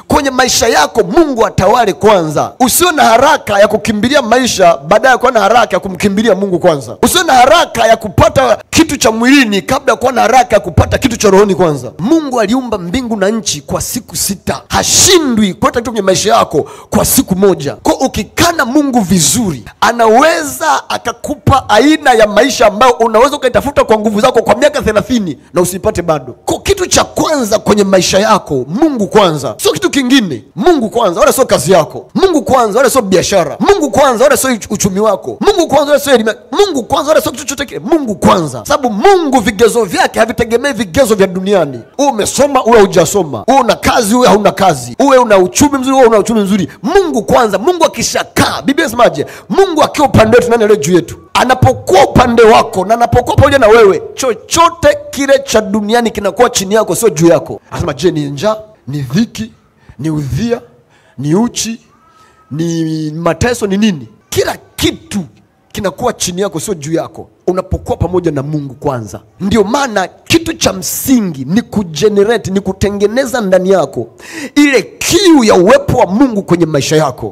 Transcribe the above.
Kwenye maisha yako Mungu atawale kwanza. Usiwe na haraka ya kukimbilia maisha baadaye kuwa na haraka ya kumkimbilia Mungu kwanza. Usiwe na haraka ya kupata kitu cha mwilini kabla ya kuwa na haraka ya kupata kitu cha rohoni kwanza. Mungu aliumba mbingu na nchi kwa siku 6. Hashindwi kuleta kitu kwenye maisha yako kwa siku moja. Kwa ukikana Mungu vizuri, anaweza akakupa aina ya maisha ambayo unaweza ukaitafuta kwa nguvu zako kwa miaka 30 na usipate bado. Kwa kitu cha kwanza kwenye maisha yako, Mungu kwanza. Sio kitu kingine. Mungu kwanza, wala sio kazi yako. Mungu kwanza, wala sio biashara. Mungu kwanza, wala sio uchumi wako. Mungu kwanza, wala sio elimu. Mungu kwanza, wala sio kitu chochote kile. Mungu kwanza. Sababu Mungu vigezo vyake havitegemei vigezo vya duniani. Uwe umesoma, uwe hujasoma. Uwe una kazi, uwe hauna kazi. Uwe una uchumi mzuri, uwe una uchumi mzuri. Mungu kwanza. Mungu akishakaa, Biblia inasemaje? Mungu akiwa upande wetu, nani aliye juu yetu? Anapokuwa upande wako na anapokuwa pamoja na wewe, chochote kile cha duniani kinakuwa chini yako, sio juu yako. Anasema, je, ni njaa, ni dhiki, ni udhia, ni uchi, ni mateso, ni nini? Kila kitu kinakuwa chini yako, sio juu yako, unapokuwa pamoja na Mungu kwanza. Ndio maana kitu cha msingi ni kugenerate, ni kutengeneza ndani yako ile kiu ya uwepo wa Mungu kwenye maisha yako.